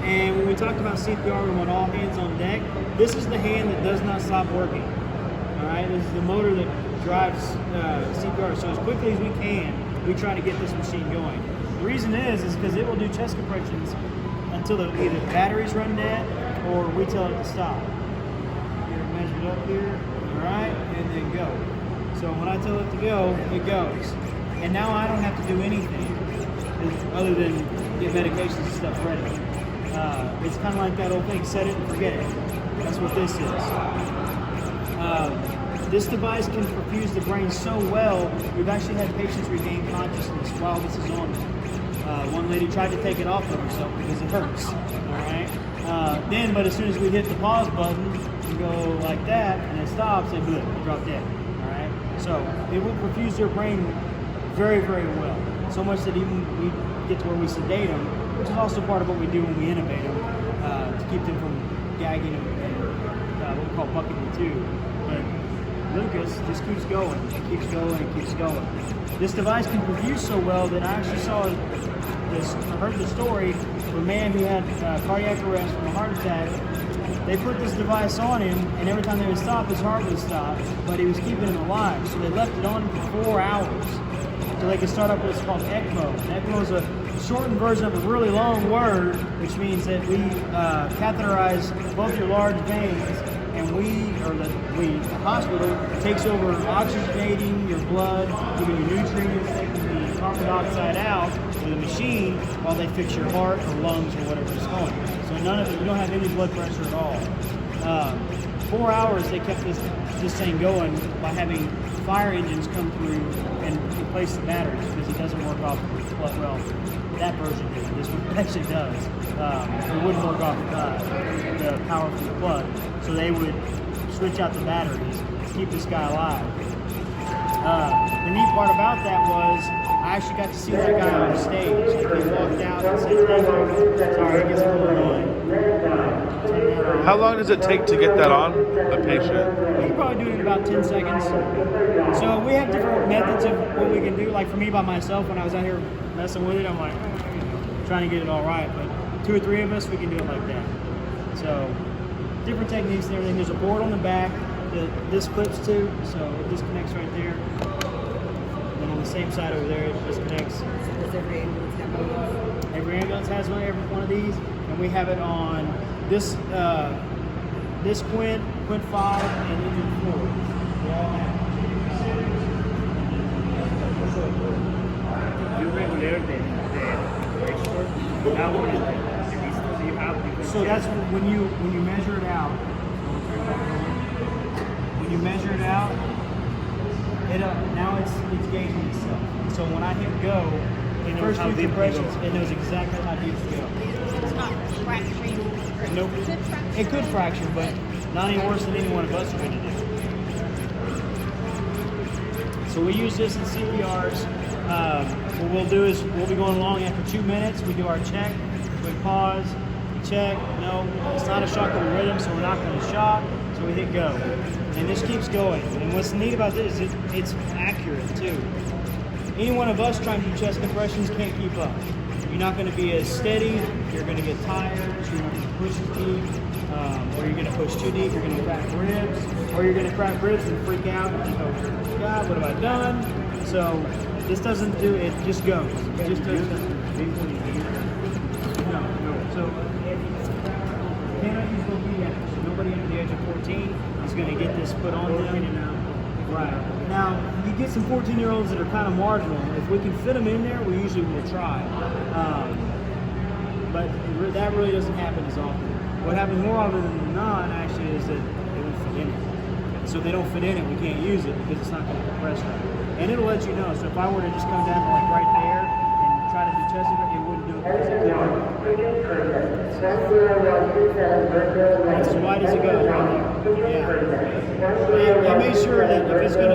And when we talked about CPR, we want all hands on deck. This is the hand that does not stop working. All right, this is the motor that drives CPR. So as quickly as we can, we try to get this machine going. The reason is because it will do chest compressions until either the batteries run dead or we tell it to stop. Get it measured up here, all right, and then go. So when I tell it to go, it goes. And now I don't have to do anything other than get medications and stuff ready. It's kind of like that old thing, set it and forget it. That's what this is. This device can perfuse the brain so well, we've actually had patients regain consciousness while this is on them. One lady tried to take it off of herself because it hurts, all right? But as soon as we hit the pause button and go like that, and it stops, it drop dead, all right? So it will perfuse their brain very, very well. So much that even we get to where we sedate them, which is also part of what we do when we intubate them, to keep them from gagging and what we call bucking the tube. But Lucas just keeps going, and keeps going, and keeps going. This device can perfuse so well that I actually heard the story of a man who had cardiac arrest from a heart attack. They put this device on him, and every time they would stop, his heart would stop, but he was keeping him alive. So they left it on him for 4 hours so they could start up what's called ECMO. And ECMO is a shortened version of a really long word, which means that we catheterize both your large veins, and the hospital takes over oxygenating your blood, giving you nutrients, taking the carbon dioxide out with a machine while they fix your heart or lungs or whatever is going. So none of it, you don't have any blood pressure at all. 4 hours they kept this thing going by having fire engines come through and replace the batteries because it doesn't work off blood. Well, that version did. This one actually does. It wouldn't work off the power from the plug. So they would switch out the batteries to keep this guy alive. The neat part about that was I actually got to see that guy on stage. Like he walked out and said, "Thank you." Sorry, it gets a little annoying. How long does it take to get that on a patient? We can probably do it in about 10 seconds. So we have different methods of what we can do. Like for me by myself, when I was out here messing with it, I'm like, trying to get it all right. But 2 or 3 of us, we can do it like that. So different techniques and everything. There's a board on the back that this clips to, so it disconnects right there. And then on the same side over there, it disconnects. Does every ambulance have one of those? Every ambulance has every one of these, and we have it on this Quint 5, and Engine 4. They all have it. You regulate the export. That one is the distance you have. So that's when you measure it out. When you measure it out, now it's gauging itself. So when I hit go, the first 2 compressions, it knows exactly how deep to go. It's not fracturing. Nope. It could fracture, but not any worse than any one of us are going to do. So we use this in CPRs. What we'll do is we'll be going along after 2 minutes. We do our check. We pause. We check. No, it's not a shockable rhythm, so we're not going to shock. So we hit go. And this keeps going. And what's neat about this is it's accurate too. Any one of us trying to do chest compressions can't keep up. You're not going to be as steady. You're going to get tired. You're not going to push as deep. Or you're going to push too deep. You're going to crack ribs. Or you're going to crack ribs and freak out and go, God, what have I done? So this doesn't do it. Just goes. It just does. No. So you cannot use no pediatrics. So nobody under the age of 14 is going to get this put on them. Right. Now, you get some 14-year-olds that are kind of marginal. If we can fit them in there, we usually will try. But that really doesn't happen as often. What happens more often than not, actually, is that they don't fit in it. So if they don't fit in it, we can't use it because it's not going to compress right. And it'll let you know. So if I were to just come down to like right there and try to do chest, it wouldn't do it. That's as wide as it goes right there. Yeah. They made sure that if it's going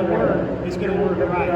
to work right.